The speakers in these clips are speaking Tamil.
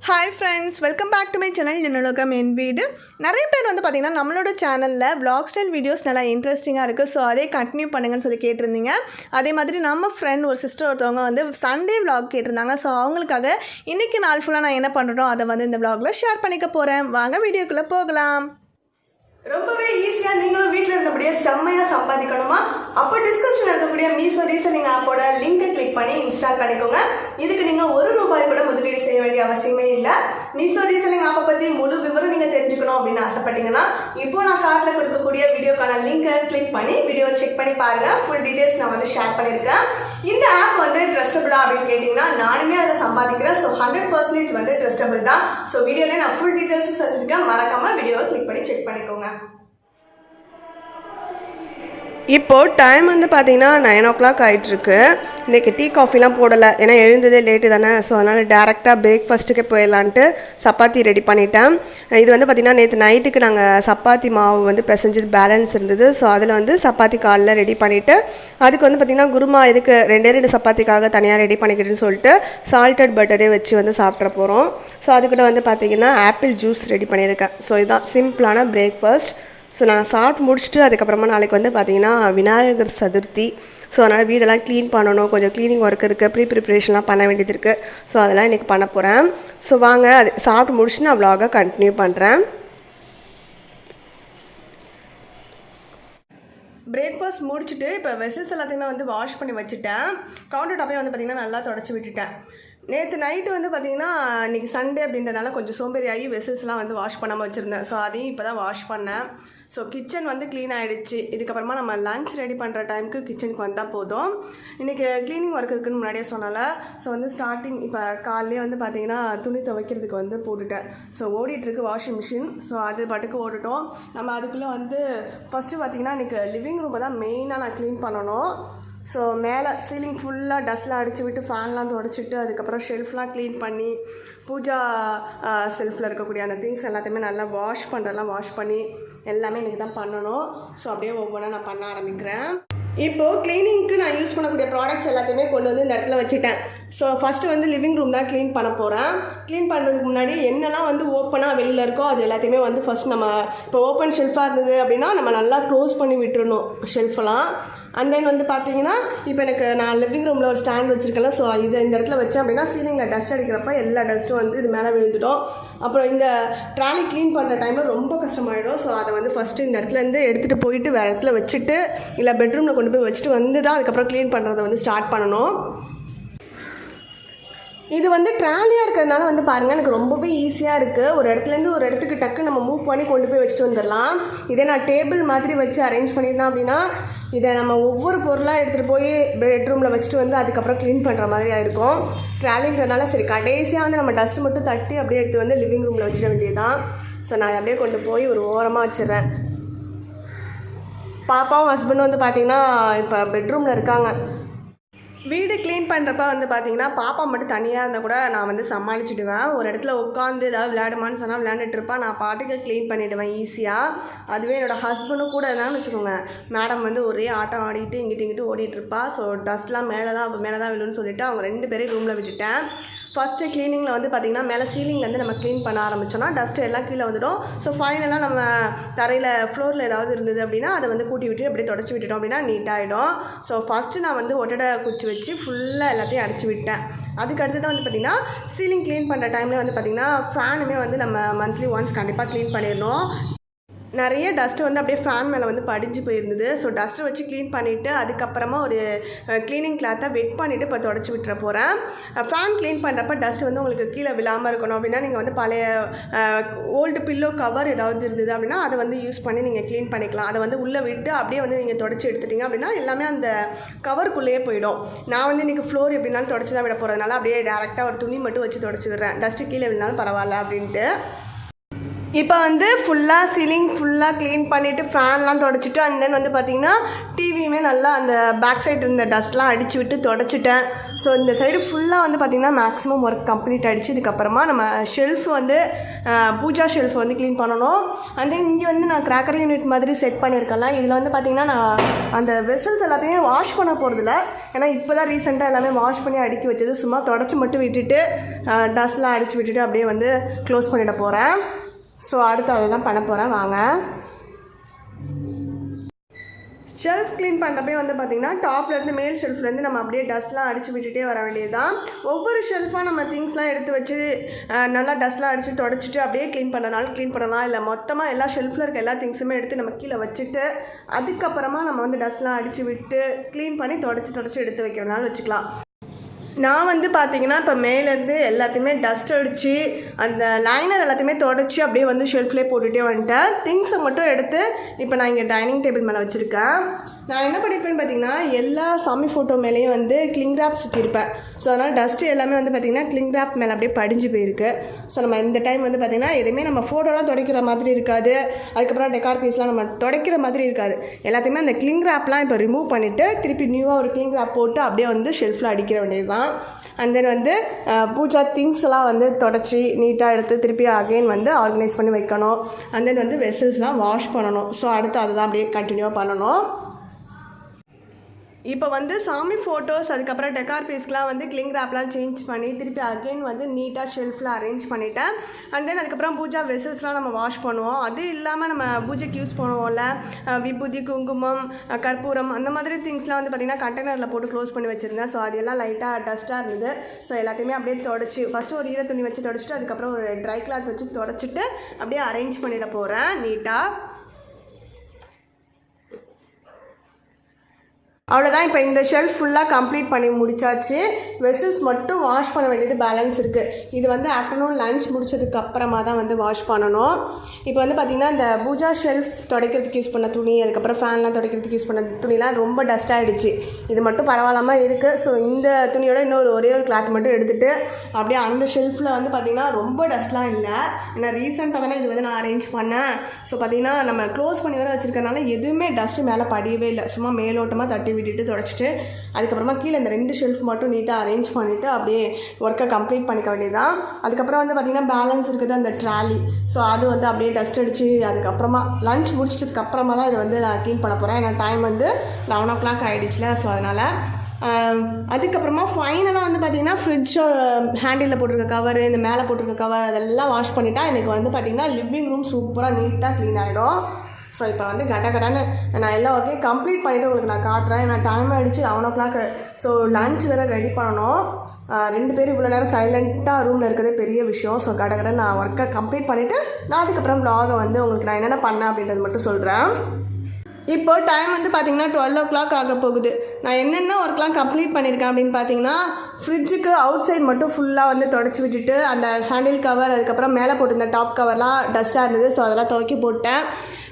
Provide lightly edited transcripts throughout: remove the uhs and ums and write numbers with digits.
Hi friends, welcome back to my channel enulagamenveedu. நிறைய பேர் வந்து பாத்தீங்கன்னா நம்மளோட சேனல்ல vlog style videos நல்லா இன்ட்ரஸ்டிங்கா இருக்கு. சோ அதே கண்டினியூ பண்ணுங்கன்னு சொல்லி கேட்டிருந்தீங்க. அதே மாதிரி நம்ம friend ஒரு sister ஒருத்தவங்க வந்து Sunday vlog கேட்டிருந்தாங்க. சோ அவங்களுக்காக இன்னைக்கு நாள் ஃபுல்லா நான் என்ன பண்றேனோ அத வந்து இந்த vlogல ஷேர் பண்ணிக்க போறேன். வாங்க வீடியோக்குள்ள போகலாம். ரொம்பவே ஈஸியா நீங்களும் வீட்ல இருந்தபடியே செம்மையா சம்பாதிக்கணுமா? அப்ப டிஸ்கிரிப்ஷன்ல இருக்கக்கூடிய Meesho ரீசெல்லிங் ஆப்போட லிங்கை கிளிக் பண்ணி இன்ஸ்டால் பண்ணிக்கோங்க. இதுக்கு நீங்க ₹1 கூட முதலீடு செய்ய வேண்டிய அவசியமே இல்ல. Meesho ரீசெல்லிங் ஆப்பை பத்தி முழு விவரம் நீங்க தெரிஞ்சுக்கணும் அப்படின்னு ஆசைப்பட்டீங்கன்னா இப்போ நான் கார்ட்ல கொடுக்கக்கூடிய வீடியோக்கான லிங்கை கிளிக் பண்ணி வீடியோவை செக் பண்ணி பாருங்க. ஃபுல் டீடைல்ஸ் நான் வந்து ஷேர் பண்ணிருக்கேன். இந்த ஆப் வந்து ட்ரஸ்டபிளா அப்படின்னு கேட்டீங்கன்னா நானுமே அதை சம்பாதிக்கிறேன். ஸோ 100% வந்து ட்ரஸ்டபிள் தான். ஸோ வீடியோல நான் ஃபுல் டீடைல்ஸ் சொல்லியிருக்கேன். மறக்காம வீடியோவை கிளிக் பண்ணி செக் பண்ணிக்கோங்க. இப்போது டைம் வந்து பார்த்தீங்கன்னா 9 o'clock ஆகிட்டுருக்கு. இன்றைக்கி டீ காஃபிலாம் போடலை, ஏன்னா எழுந்ததே லேட்டு தானே. ஸோ அதனால் டேரெக்டாக பிரேக்ஃபாஸ்ட்டுக்கே போயிடலான்ட்டு சப்பாத்தி ரெடி பண்ணிட்டேன். இது வந்து பார்த்திங்கன்னா நேற்று நைட்டுக்கு நாங்கள் சப்பாத்தி மாவு வந்து பிசைஞ்சது பேலன்ஸ் இருந்தது. ஸோ அதில் வந்து சப்பாத்தி காலில் ரெடி பண்ணிவிட்டு அதுக்கு வந்து பார்த்திங்கன்னா குருமா இதுக்கு 2 சப்பாத்திக்காக தனியாக ரெடி பண்ணிக்கிட்டுன்னு சொல்லிட்டு சால்டட் பட்டரே வச்சு வந்து சாப்பிட்ற போகிறோம். ஸோ அதுக்கிட்ட வந்து பார்த்திங்கன்னா ஆப்பிள் ஜூஸ் ரெடி பண்ணியிருக்கேன். ஸோ இதுதான் சிம்பிளான பிரேக்ஃபாஸ்ட். ஸோ நான் சாப்பிட்டு முடிச்சுட்டு அதுக்கப்புறமா நாளைக்கு வந்து பார்த்திங்கன்னா விநாயகர் சதுர்த்தி. ஸோ அதனால் வீடெல்லாம் க்ளீன் பண்ணணும், கொஞ்சம் க்ளீனிங் ஒர்க் இருக்குது, ப்ரிப்ரேஷன்லாம் பண்ண வேண்டியது இருக்குது. ஸோ அதெல்லாம் இன்றைக்கி பண்ண போகிறேன். ஸோ வாங்க அது சாப்பிட்டு முடிச்சுட்டு நான் vlog கண்டினியூ பண்ணுறேன். பிரேக்ஃபாஸ்ட் முடிச்சுட்டு இப்போ வெசல்ஸ் எல்லாத்தையுமே வந்து வாஷ் பண்ணி வச்சுட்டேன். கவுண்டர் டாப்பையும் வந்து பார்த்திங்கன்னா நல்லா தொடச்சி விட்டுட்டேன். நேற்று நைட்டு வந்து பார்த்திங்கன்னா இன்றைக்கி சண்டே அப்படின்றனால கொஞ்சம் சோம்பேறி ஆகி வெசல்ஸ்லாம் வந்து வாஷ் பண்ணாமல் வச்சுருந்தேன். ஸோ அதையும் இப்போ தான் வாஷ் பண்ணேன். ஸோ கிச்சன் வந்து க்ளீன் ஆகிடுச்சு. இதுக்கப்புறமா நம்ம லன்ச் ரெடி பண்ணுற டைமுக்கு கிச்சனுக்கு வந்தால் போதும். இன்றைக்கி க்ளீனிங் ஒர்க் இருக்குதுன்னு முன்னாடியே சொன்னால. ஸோ வந்து ஸ்டார்டிங் இப்போ காலையிலே வந்து பார்த்திங்கன்னா துணி துவைக்கிறதுக்கு வந்து போட்டுட்டேன். ஸோ ஓடிட்டுருக்கு வாஷிங் மிஷின். ஸோ அது பாட்டுக்கு ஓடிட்டோம். நம்ம அதுக்குள்ளே வந்து ஃபஸ்ட்டு பார்த்திங்கன்னா இன்றைக்கி லிவிங் ரூமை தான் மெயினாக நான் க்ளீன் பண்ணணும். ஸோ மேலே சீலிங் ஃபுல்லாக டஸ்ட்லாம் அடித்து விட்டு ஃபேன்லாம் துடைச்சிட்டு அதுக்கப்புறம் ஷெல்ஃப்லாம் க்ளீன் பண்ணி பூஜா செல்ஃபில் இருக்கக்கூடிய அந்த திங்ஸ் எல்லாத்தையுமே நல்லா வாஷ் பண்ணி எல்லாமே இன்றைக்கி தான் பண்ணணும். ஸோ அப்படியே ஒவ்வொன்றா நான் பண்ண ஆரம்பிக்கிறேன். இப்போது க்ளீனிங்க்கு நான் யூஸ் பண்ணக்கூடிய ப்ராடக்ட்ஸ் எல்லாத்தையுமே கொண்டு வந்து இந்த இடத்துல வச்சுட்டேன். ஸோ ஃபஸ்ட்டு வந்து லிவிங் ரூம் தான் க்ளீன் பண்ண போகிறேன். க்ளீன் பண்ணுறதுக்கு முன்னாடி என்னெல்லாம் வந்து ஓப்பனாக வெளியில் இருக்கோ அது எல்லாத்தையுமே வந்து ஃபஸ்ட் நம்ம இப்போ ஓப்பன் ஷெல்ஃபாக இருந்தது அப்படின்னா நம்ம நல்லா க்ளோஸ் பண்ணி விட்டுறணும் ஷெல்ஃபெல்லாம். அண்ட் தென் வந்து பார்த்தீங்கன்னா இப்போ எனக்கு நான் லிவிங் ரூமில் ஒரு ஸ்டாண்ட் வச்சுருக்கேன். ஸோ இது இந்த இடத்துல வச்சேன் அப்படின்னா சீலிங்கில் டஸ்ட் அடிக்கிறப்ப எல்லா டஸ்ட்டும் வந்து இது மேலே விழுந்துடும். அப்புறம் இந்த ட்ராலி க்ளீன் பண்ணுற டைமில் ரொம்ப கஷ்டமாயிடும். ஸோ அதை வந்து ஃபஸ்ட்டு இந்த இடத்துலேருந்து எடுத்துகிட்டு போயிட்டு வேறு இடத்துல வச்சுட்டு இல்லை பெட்ரூமில் கொண்டு போய் வச்சுட்டு வந்து தான் அதுக்கப்புறம் க்ளீன் பண்ணுறதை வந்து ஸ்டார்ட் பண்ணணும். இது வந்து ட்ராலியாக இருக்கிறதுனால வந்து பாருங்கள் எனக்கு ரொம்பவே ஈஸியாக இருக்குது. ஒரு இடத்துலேருந்து ஒரு இடத்துக்கு டக்கு நம்ம மூவ் பண்ணி கொண்டு போய் வச்சுட்டு வந்துடலாம். இதே நான் டேபிள் மாதிரி வச்சு அரேஞ்ச் பண்ணியிருந்தேன் அப்படின்னா இதை நம்ம ஒவ்வொரு பொருளாக எடுத்துகிட்டு போய் பெட்ரூமில் வச்சுட்டு வந்து அதுக்கப்புறம் க்ளீன் பண்ணுற மாதிரி ஆயிருக்கும். ட்ராலிங்கிறதுனால சரி கடைசியாக வந்து நம்ம டஸ்ட்டு மட்டும் தட்டி அப்படியே எடுத்து வந்து லிவிங் ரூமில் வச்சிட வேண்டியது தான். ஸோ நான் அப்படியே கொண்டு போய் ஒரு ஓரமாக வச்சிடுறேன். பாப்பாவும் ஹஸ்பண்டும் வந்து பார்த்திங்கன்னா இப்போ பெட்ரூமில் இருக்காங்க. வீடு க்ளீன் பண்ணுறப்ப வந்து பார்த்திங்கன்னா பாப்பா மட்டும் தனியாக இருந்தால் கூட நான் வந்து சமாளிச்சுடுவேன். ஒரு இடத்துல உட்காந்து ஏதாவது விளையாடுமான்னு சொன்னால் விளையாண்டுட்டுருப்பேன். நான் பாட்டுக்கு க்ளீன் பண்ணிவிடுவேன் ஈஸியாக. அதுவே என்னோடய ஹஸ்பண்டும் கூட இருந்தாலும் வச்சுக்கோங்க, மேடம் வந்து ஒரே ஆட்டம் ஆடிட்டு இங்கிட்டு ஓடிட்டுருப்பா. ஸோ டஸ்ட்லாம் மேலே தான் விழுன்னு சொல்லிவிட்டு அவங்க 2 பேரையும் ரூமில் விட்டுட்டேன். ஃபஸ்ட்டு க்ளீனிங்கில் வந்து பார்த்திங்கன்னா மேலே சீலிங்லேருந்து நம்ம க்ளீன் பண்ண ஆரம்பித்தோன்னா டஸ்ட்டு எல்லாம் கீழே வந்துடும். ஸோ ஃபைனலாக நம்ம தரையில் ஃப்ளோரில் ஏதாவது இருந்தது அப்படின்னா அதை வந்து கூட்டி விட்டு அப்படியே தொடச்சி விட்டுட்டோம் அப்படின்னா நீட்டாகிடும். ஸோ ஃபஸ்ட்டு நான் வந்து ஒட்டடை குச்சி வச்சு ஃபுல்லாக எல்லாத்தையும் அடிச்சு விட்டேன். அதுக்கு அடுத்து தான் வந்து பார்த்திங்கன்னா சீலிங் க்ளீன் பண்ணுற டைமில் வந்து பார்த்திங்கன்னா ஃபேனுமே வந்து நம்ம மந்த்லி ஒன்ஸ் கண்டிப்பாக க்ளீன் பண்ணிடணும். நிறைய டஸ்ட்டு வந்து அப்படியே ஃபேன் மேலே வந்து படிஞ்சு போயிருந்தது. ஸோ டஸ்ட்டை வச்சு க்ளீன் பண்ணிவிட்டு அதுக்கப்புறமா ஒரு க்ளீனிங் கிளாத்தை வெட் பண்ணிவிட்டு இப்போ தொடச்சி விட்டுற போகிறேன். ஃபேன் க்ளீன் பண்ணுறப்ப டஸ்ட்டு வந்து உங்களுக்கு கீழே விழாமல் இருக்கணும் அப்படின்னா நீங்கள் வந்து பழைய ஓல்டு பில்லோ கவர் ஏதாவது இருந்தது அப்படின்னா அதை வந்து யூஸ் பண்ணி நீங்கள் க்ளீன் பண்ணிக்கலாம். அதை வந்து உள்ளே விட்டு அப்படியே வந்து நீங்கள் தொடச்சி எடுத்துட்டிங்க அப்படின்னா எல்லாமே அந்த கவருக்குள்ளேயே போயிடும். நான் வந்து இன்றைக்கி ஃப்ளோர் எப்படினாலும் தொடச்சி தான் விட போகிறதுனால அப்படியே டேரெக்டாக ஒரு துணி மட்டும் வச்சு தொடச்சி விடுறேன். டஸ்ட்டு கீழே விழுந்தாலும் பரவாயில்ல அப்படின்ட்டு. இப்போ வந்து ஃபுல்லாக சீலிங் ஃபுல்லாக க்ளீன் பண்ணிவிட்டு ஃபேன்லாம் தொடச்சிட்டு அண்ட் தென் வந்து பார்த்திங்கன்னா டிவியுமே நல்லா அந்த பேக் சைடு இருந்த டஸ்ட்லாம் அடித்து விட்டு தொடச்சிட்டேன். ஸோ இந்த சைடு ஃபுல்லாக வந்து பார்த்திங்கன்னா மேக்ஸிமம் ஒர்க் கம்ப்ளீட் ஆகிடுச்சு. இதுக்கப்புறமா நம்ம ஷெல்ஃப் வந்து பூஜா ஷெல்ஃப் வந்து க்ளீன் பண்ணணும். அண்ட் தென் இங்கே வந்து நான் கிராக்கர் யூனிட் மாதிரி செட் பண்ணியிருக்கேன்ல, இதில் வந்து பார்த்திங்கன்னா நான் அந்த வெசல்ஸ் எல்லாத்தையும் வாஷ் பண்ண போகிறதில்ல. ஏன்னா இப்போ தான் ரீசெண்டாக எல்லாமே வாஷ் பண்ணி அடுக்கி வச்சது. சும்மா தொடச்சி மட்டும் விட்டுட்டு டஸ்ட்லாம் அடித்து விட்டுட்டு அப்படியே வந்து க்ளோஸ் பண்ணிட போகிறேன். ஸோ அடுத்து அதை தான் பண்ண போகிறேன். வாங்க. ஷெல்ஃப் க்ளீன் பண்ணுறப்பே வந்து பார்த்திங்கன்னா டாப்லேருந்து மேல் ஷெல்ஃப்லேருந்து நம்ம அப்படியே டஸ்ட்லாம் அடித்து விட்டுட்டே வர வேண்டியது தான். ஒவ்வொரு ஷெல்ஃபாக நம்ம திங்ஸ்லாம் எடுத்து வச்சு நல்லா டஸ்ட்லாம் அடித்து தொடச்சிட்டு அப்படியே க்ளீன் பண்ணலாம். இல்லை மொத்தமாக எல்லா ஷெல்ஃபில் இருக்க எல்லா திங்ஸுமே எடுத்து நம்ம கீழே வச்சுட்டு அதுக்கப்புறமா நம்ம வந்து டஸ்ட்லாம் அடித்து விட்டு க்ளீன் பண்ணி தொடச்சி எடுத்து வைக்கிறதுனால வச்சுக்கலாம். நான் வந்து பார்த்திங்கன்னா இப்போ மேலேருந்து எல்லாத்தையுமே டஸ்ட் அடித்து அந்த லைனர் எல்லாத்தையுமே தொடச்சி அப்படியே வந்து ஷெல்ஃப்லேயே போட்டுகிட்டே வந்துட்டேன். திங்ஸை மட்டும் எடுத்து இப்போ நான் இங்கே டைனிங் டேபிள் மேலே வச்சுருக்கேன். நான் என்ன பண்ணியிருப்பேன்னு பார்த்திங்கன்னா எல்லா சாமி ஃபோட்டோ மேலேயும் வந்து கிளிங் ரேப் சுற்றிருப்பேன். ஸோ அதனால் டஸ்ட்டு எல்லாமே வந்து பார்த்திங்கன்னா கிளிங் ரேப் மேலே அப்படியே படிஞ்சு போயிருக்கு. ஸோ நம்ம இந்த டைம் வந்து பார்த்திங்கன்னா எதுவுமே நம்ம ஃபோட்டோலாம் துடைக்கிற மாதிரி இருக்காது, அதுக்கப்புறம் டெக்கார் பீஸ்லாம் நம்ம துடைக்கிற மாதிரி இருக்காது. எல்லாத்தையுமே அந்த கிளிங் ரேப்லாம் இப்போ ரிமூவ் பண்ணிவிட்டு திருப்பி நியூவாக ஒரு கிளிங் ரேப் போட்டு அப்படியே வந்து ஷெல்ஃபில் அடிக்கிற வேண்டியது தான். அண்ட் தென் வந்து பூஜா திங்ஸ்லாம் வந்து தொடச்சி நீட்டாக எடுத்து திருப்பி அகெயின் வந்து ஆர்கனைஸ் பண்ணி வைக்கணும். அண்ட் தென் வந்து வெசல்ஸ்லாம் வாஷ் பண்ணணும். ஸோ அடுத்து அதுதான் அப்படியே கண்டினியூவாக பண்ணணும். இப்போ வந்து சாமி ஃபோட்டோஸ் அதுக்கப்புறம் டெக்கார் பீஸ்க்கெலாம் வந்து கிளிங் ரேப்லாம் சேஞ்ச் பண்ணி திருப்பி அகெயின் வந்து நீட்டாக ஷெல்ஃபில் அரேஞ்ச் பண்ணிட்டேன். அண்ட் தென் அதுக்கப்புறம் பூஜா வெசல்ஸ்லாம் நம்ம வாஷ் பண்ணுவோம். அது இல்லாமல் நம்ம பூஜைக்கு யூஸ் பண்ணுவோம்ல விபூதி, குங்குமம், கற்பூரம் அந்த மாதிரி திங்ஸ்லாம் வந்து பார்த்திங்கன்னா கண்டெய்னரில் போட்டு க்ளோஸ் பண்ணி வச்சுருந்தேன். ஸோ அதெல்லாம் லைட்டாக டஸ்ட்டாக இருந்தது. ஸோ எல்லாத்தையுமே அப்படியே தொடச்சி ஃபஸ்ட்டு ஒரு ஈர துணி வச்சு தொடச்சிட்டு அதுக்கப்புறம் ஒரு ட்ரை கிளாத் வச்சு தொடச்சிட்டு அப்படியே அரேஞ்ச் பண்ணிட போகிறேன் நீட்டாக. அவ்வளோதான். இப்போ இந்த ஷெல்ஃப் ஃபுல்லாக கம்ப்ளீட் பண்ணி முடிச்சாச்சு. வெசல்ஸ் மட்டும் வாஷ் பண்ண வேண்டியது பேலன்ஸ் இருக்குது. இது வந்து ஆஃப்டர்நூன் லஞ்ச் முடிச்சதுக்கு அப்புறமா தான் வந்து வாஷ் பண்ணணும். இப்போ வந்து பார்த்திங்கன்னா இந்த பூஜா ஷெல்ஃப் துடைக்கிறதுக்கு யூஸ் பண்ண துணி அதுக்கப்புறம் ஃபேன்லாம் துடைக்கிறதுக்கு யூஸ் பண்ண துணிலாம் ரொம்ப டஸ்ட் ஆகிடுச்சு. இது மட்டும் பரவாயில்லாமல் இருக்குது. ஸோ இந்த துணியோட ஒரே ஒரு கிளாத் மட்டும் எடுத்துகிட்டு அப்படியே அந்த ஷெல்ஃபில் வந்து பார்த்திங்கன்னா ரொம்ப டஸ்ட்லாம் இல்லை. ஏன்னா ரீசெண்டாக தானே இது வந்து நான் அரேஞ்ச் பண்ணேன். ஸோ பார்த்திங்கன்னா நம்ம க்ளோஸ் பண்ணி வர வச்சுருக்கனால எதுவுமே டஸ்ட்டு மேலே படியவே இல்லை. சும்மா மேலோட்டமாக தட்டி விட்டுட்டு தொடச்சிட்டு அதுக்கப்புறமா கீழே இந்த 2 ஷெல்ஃப் மட்டும் நீட்டாக அரேஞ்ச் பண்ணிவிட்டு அப்படியே ஒர்க்கை கம்ப்ளீட் பண்ணிக்க வேண்டியதுதான். அதுக்கப்புறம் வந்து பார்த்திங்கன்னா பேலன்ஸ் இருக்குது அந்த ட்ராலி. ஸோ அது வந்து அப்படியே டஸ்ட் அடித்து அதுக்கப்புறமா லஞ்ச் முடிச்சதுக்கப்புறமா தான் இதை வந்து நான் க்ளீன் பண்ண போகிறேன். ஏன்னா டைம் வந்து 11 o'clock ஆகிடுச்சுல. ஸோ அதனால் அதுக்கப்புறமா ஃபைனலாக வந்து பார்த்திங்கன்னா ஃப்ரிட்ஜோ ஹேண்டிலில் போட்டிருக்க கவர், இந்த மேலே போட்டிருக்க கவர் அதெல்லாம் வாஷ் பண்ணிட்டா எனக்கு வந்து பார்த்திங்கன்னா லிவிங் ரூம் சூப்பராக நீட்டாக க்ளீன் ஆகிடும். ஸோ இப்போ வந்து கடன்னு நான் எல்லா ஒர்க்கையும் கம்ப்ளீட் பண்ணிவிட்டு உங்களுக்கு நான் காட்டுறேன். நான் டைம் ஆகிடுச்சு 11 o'clock. ஸோ லஞ்ச் வேறு ரெடி பண்ணணும். 2 பேர் இவ்வளோ நேரம் சைலண்ட்டாக ரூமில் இருக்கிறதே பெரிய விஷயம். ஸோ கடை நான் ஒர்க்கை கம்ப்ளீட் பண்ணிவிட்டு நான் அதுக்கப்புறம் vlog வந்து உங்களுக்கு நான் என்னென்ன பண்ணேன் அப்படின்றது மட்டும் சொல்கிறேன். இப்போ டைம் வந்து பார்த்திங்கன்னா 12 o'clock ஆக போகுது. நான் என்னென்ன ஒர்க்லாம் கம்ப்ளீட் பண்ணியிருக்கேன் அப்படின்னு பார்த்தீங்கன்னா ஃப்ரிட்ஜுக்கு அவுட் சைட் மட்டும் ஃபுல்லாக வந்து தொடச்சி விட்டுட்டு அந்த ஹேண்டில் கவர் அதுக்கப்புறம் மேலே போட்டிருந்த டாப் கவர்லாம் டஸ்ட்டாக இருந்தது. ஸோ அதெல்லாம் துவைக்கி போட்டேன்.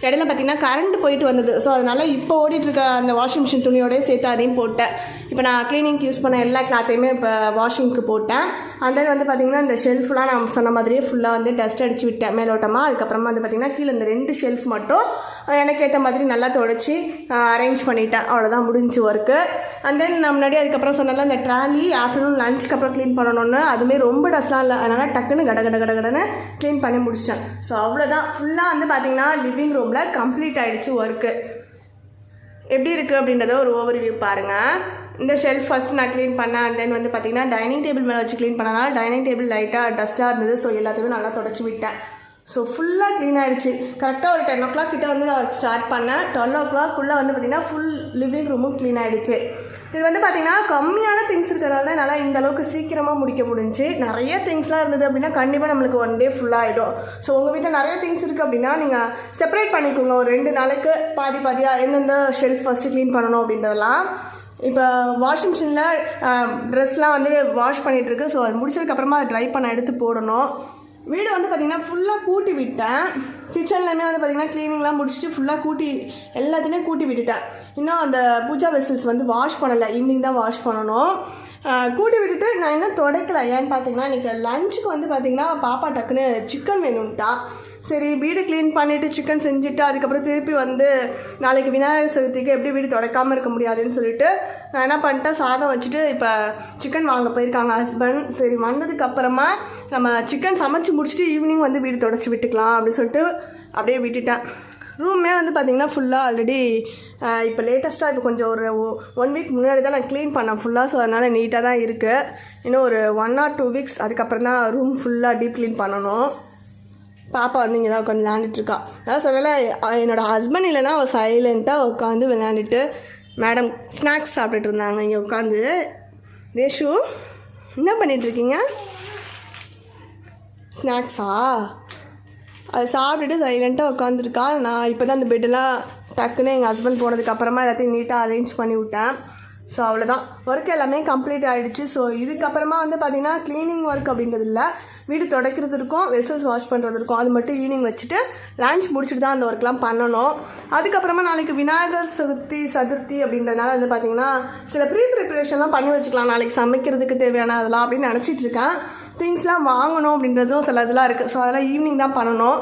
இடையில பார்த்திங்கன்னா கரண்ட் போயிட்டு வந்தது. ஸோ அதனால் இப்போ ஓடிட்டுருக்க அந்த வாஷிங் மிஷின் துணியோடய சேர்த்து அதையும் போட்டேன். இப்போ நான் க்ளீனிங்க்கு யூஸ் பண்ண எல்லா கிளாத்தையுமே இப்போ வாஷிங்க்கு போட்டேன். அந்த வந்து பார்த்திங்கன்னா இந்த ஷெல்ஃப்லாம் நான் சொன்ன மாதிரியே ஃபுல்லாக வந்து டஸ்ட் அடித்து விட்டேன் மேலோட்டமாக. அதுக்கப்புறமா வந்து பார்த்திங்கன்னா கீழே இந்த 2 ஷெல்ஃப் மட்டும் எனக்கு ஏற்ற மாதிரி நல்லா தொடச்சி அரேஞ்ச் பண்ணிட்டேன். அவ்வளோதான் முடிஞ்சு ஒர்க்கு. அண்ட் தென் நான் முன்னாடி அதுக்கப்புறம் சொன்னால இந்த ட்ராலி ஆஃப்டர்நூன் லஞ்சுக்கு அப்புறம் க்ளீன் பண்ணணுன்னு அதுவுமே ரொம்ப டஸ்ட்லாம் இல்லை. அதனால் டக்குன்னு கடன்னு க்ளீன் பண்ணி முடிச்சிட்டேன். ஸோ அவ்வளோதான். ஃபுல்லாக வந்து பார்த்திங்கன்னா லிவிங் ரூமில் கம்ப்ளீட் ஆகிடுச்சு ஒர்க்கு. எப்படி இருக்குது அப்படின்றத ஒரு ஓவர்வியூ பாருங்கள். இந்த ஷெல்ஃப் ஃபஸ்ட்டு நான் க்ளீன் பண்ணேன். அண்ட் தென் வந்து பார்த்திங்கன்னா டைனிங் டேபிள் மேலே வச்சு க்ளீன் பண்ணனால டைனிங் டேபிள் லைட்டாக டஸ்ட்டாக இருந்தது. ஸோ எல்லாத்தையுமே நல்லா தொடச்சி விட்டேன். ஸோ ஃபுல்லாக க்ளீன் ஆகிடுச்சு. கரெக்டாக ஒரு 10 o'clock கிட்டே வந்து நான் ஸ்டார்ட் பண்ணேன். 12 o'clock வந்து பார்த்திங்கன்னா ஃபுல் லிவிங் ரூமும் க்ளீன் ஆகிடுச்சு. இது வந்து பார்த்திங்கன்னா கம்மியான திங்ஸ் இருக்கிறனால தான் என்னால் இந்த அளவுக்கு சீக்கிரமாக முடிக்க முடிஞ்சு. நிறைய திங்ஸ்லாம் இருந்தது அப்படின்னா கண்டிப்பாக நம்மளுக்கு 1 day ஃபுல்லாகிடும். ஸோ உங்கள் வீட்டில் நிறைய திங்ஸ் இருக்குது அப்படின்னா நீங்கள் செப்பரேட் பண்ணிக்கோங்க. ஒரு 2 நாளைக்கு பாதியாக எந்தெந்த ஷெல்ஃப் ஃபஸ்ட்டு க்ளீன் பண்ணணும் அப்படின்றதெல்லாம். இப்போ வாஷிங் மிஷினில் ட்ரெஸ்லாம் வந்து வாஷ் பண்ணிகிட்ருக்கு. ஸோ அது முடிச்சதுக்கப்புறமா அதை ட்ரை பண்ண எடுத்து போடணும். வீடு வந்து பார்த்திங்கன்னா ஃபுல்லாக கூட்டி விட்டேன். கிச்சன்லேயுமே வந்து பார்த்திங்கன்னா க்ளீனிங்லாம் முடிச்சுட்டு ஃபுல்லாக எல்லாத்தையுமே கூட்டி விட்டுட்டேன். இன்னும் அந்த பூஜா வெசல்ஸ் வந்து வாஷ் பண்ணலை. ஈவினிங் தான் வாஷ் பண்ணணும். கூட்டி விட்டுட்டு நான் இன்னும் துடைக்கல. ஏன்னு பார்த்தீங்கன்னா இன்றைக்கி லஞ்சுக்கு வந்து பார்த்திங்கன்னா பாப்பா டக்குன்னு சிக்கன் வேணும்ட்டா. சரி வீடு க்ளீன் பண்ணிவிட்டு சிக்கன் செஞ்சுட்டு அதுக்கப்புறம் திருப்பி வந்து நாளைக்கு விநாயகர் சதுர்த்திக்கு எப்படி வீடு துடைக்காமல் இருக்க முடியாதுன்னு சொல்லிட்டு நான் என்ன பண்ணிட்டேன், சாதம் வச்சுட்டு இப்போ சிக்கன் வாங்க போயிருக்காங்க ஹஸ்பண்ட். சரி வந்ததுக்கப்புறமா நம்ம சிக்கன் சமைச்சு முடிச்சுட்டு ஈவினிங் வந்து வீடு துடைச்சி விட்டுக்கலாம் அப்படின்னு சொல்லிட்டு அப்படியே விட்டுட்டேன். ரூமே வந்து பார்த்திங்கன்னா ஃபுல்லாக ஆல்ரெடி இப்போ லேட்டஸ்ட்டாக இப்போ கொஞ்சம் ஒரு 1 வீக் முன்னாடி தான் நான் க்ளீன் பண்ணேன் ஃபுல்லாக. ஸோ அதனால் நீட்டாக தான் இருக்குது. இன்னும் ஒரு 1 or 2 வீக்ஸ் அதுக்கப்புறம் தான் ரூம் ஃபுல்லாக டீப் க்ளீன் பண்ணணும். பாப்பா வந்து இங்கே தான் உட்காந்து விளையாண்டுட்டுருக்கா. அதான் சொல்லலை, என்னோடய ஹஸ்பண்ட் இல்லைன்னா அவள் சைலண்ட்டாக உட்காந்து விளையாண்டுட்டு மேடம் ஸ்நாக்ஸ் சாப்பிட்டுட்டு இருந்தாங்க இங்கே உட்காந்து. தேஷு என்ன பண்ணிகிட்ருக்கீங்க? ஸ்நாக்ஸா? அது சாப்பிட்டுட்டு சைலண்ட்டாக உட்காந்துருக்கா. நான் இப்போ தான் அந்த பெட்டெல்லாம் டக்குன்னு எங்கள் ஹஸ்பண்ட் போனதுக்கப்புறமா எல்லாத்தையும் நீட்டாக அரேஞ்ச் பண்ணி விட்டேன். ஸோ அவ்வளோதான், ஒர்க் எல்லாமே கம்ப்ளீட் ஆகிடுச்சு. ஸோ இதுக்கப்புறமா வந்து பார்த்திங்கன்னா க்ளீனிங் ஒர்க் அப்படின்றது இல்லை, வீடு துடைக்கிறது இருக்கும், வெசல்ஸ் வாஷ் பண்ணுறது இருக்கும். அது மட்டும் ஈவினிங் வச்சுட்டு லன்ச் முடிச்சுட்டு தான் அந்த ஒர்க்லாம் பண்ணணும். அதுக்கப்புறமா நாளைக்கு விநாயகர் சதுர்த்தி அப்படின்றதுனால வந்து பார்த்திங்கன்னா சில ப்ரிப்பரேஷன்லாம் பண்ணி வச்சுக்கலாம் நாளைக்கு சமைக்கிறதுக்கு தேவையான அதெல்லாம் அப்படின்னு நினச்சிட்டு இருக்கேன். திங்ஸ்லாம் வாங்கணும் அப்படின்றதும் சில இதெல்லாம் இருக்குது. ஸோ அதெல்லாம் ஈவினிங் தான் பண்ணணும்.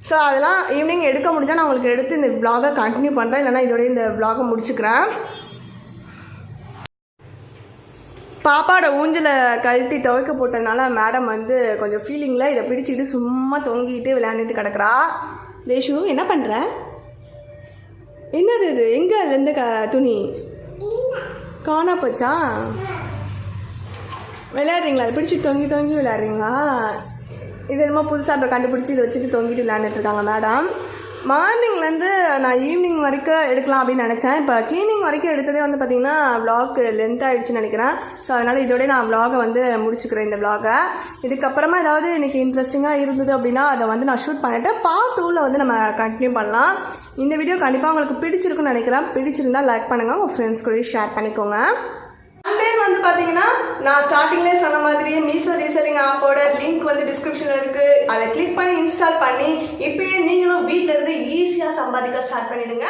ஸோ அதெல்லாம் ஈவினிங் எடுக்க முடிஞ்சால் நான் உங்களுக்கு எடுத்து இந்த வ்ளாகை கண்டினியூ பண்ணுறேன், இல்லைனா இதோடய இந்த வ்ளாகை முடிச்சுக்கிறேன். பாப்பாவோட ஊஞ்சலை கழட்டி துவைக்க போட்டதுனால மேடம் வந்து கொஞ்சம் ஃபீலிங்கில் இதை பிடிச்சிக்கிட்டு சும்மா தொங்கிட்டு விளையாண்டுட்டு கிடக்குறா. தேஷு என்ன பண்ணுற? என்னது இது? எங்கே அதுலேருந்து துணி காணா போச்சா? விளையாடுறீங்களா? அதை பிடிச்சி தொங்கி விளையாடுறீங்களா? இது என்னமோ புதுசாக இப்போ கண்டுபிடிச்சி இதை வச்சுட்டு தொங்கிட்டு விளையாண்டுட்டுருக்காங்க மேடம். மார்னிங்லேருந்து நான் ஈவினிங் வரைக்கும் எடுக்கலாம் அப்படின்னு நினச்சேன். இப்போ க்ளீனிங் வரைக்கும் எடுத்ததே வந்து பார்த்திங்கன்னா வ்ளாக் லென்த் ஆகிடுச்சுன்னு நினைக்கிறேன். ஸோ அதனால் இதோடய நான் வ்ளாகை வந்து முடிச்சுக்கிறேன். இந்த வ்ளாகை இதுக்கப்புறமா ஏதாவது இன்றைக்கி இன்ட்ரெஸ்டிங்காக இருந்தது அப்படின்னா அதை வந்து நான் ஷூட் பண்ணிவிட்டு பார்ட் 2ல் வந்து நம்ம கண்டினியூ பண்ணலாம். இந்த வீடியோ கண்டிப்பாக உங்களுக்கு பிடிச்சிருக்குன்னு நினைக்கிறேன். பிடிச்சிருந்தால் லைக் பண்ணுங்கள், உங்கள் ஃப்ரெண்ட்ஸ் கூட ஷேர் பண்ணிக்கோங்க. அண்ட் வந்து பார்த்தீங்கன்னா நான் ஸ்டார்டிங்லேயே சொன்ன மாதிரியே மீஷோ ரீசெல்லிங் ஆப்போட லிங்க் வந்து டிஸ்கிரிப்ஷனில் இருக்குது. அதை கிளிக் பண்ணி இன்ஸ்டால் பண்ணி இப்போயே நீங்களும் வீட்டில் இருந்து ஈஸியாக சம்பாதிக்க ஸ்டார்ட் பண்ணிவிடுங்க.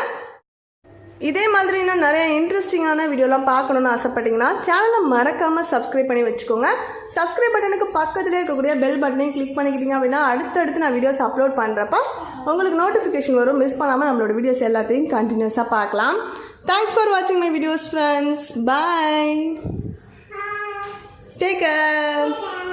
இதே மாதிரி இன்னும் நிறைய இன்ட்ரெஸ்டிங்கான வீடியோலாம் பார்க்கணுன்னு ஆசைப்பட்டீங்கன்னா சேனலை மறக்காமல் சப்ஸ்கிரைப் பண்ணி வச்சுக்கோங்க. சப்ஸ்கிரைப் பட்டனுக்கு பக்கத்துலேயே இருக்கக்கூடிய பெல் பட்டனையும் கிளிக் பண்ணிக்கிட்டீங்க அப்படின்னா அடுத்தடுத்து நான் வீடியோஸ் அப்லோட் பண்ணுறப்போ உங்களுக்கு நோட்டிஃபிகேஷன் வரும். மிஸ் பண்ணாமல் நம்மளோட வீடியோஸ் எல்லாத்தையும் கண்டினியூஸாக பார்க்கலாம். Thanks for watching my videos, friends. Bye. Take care.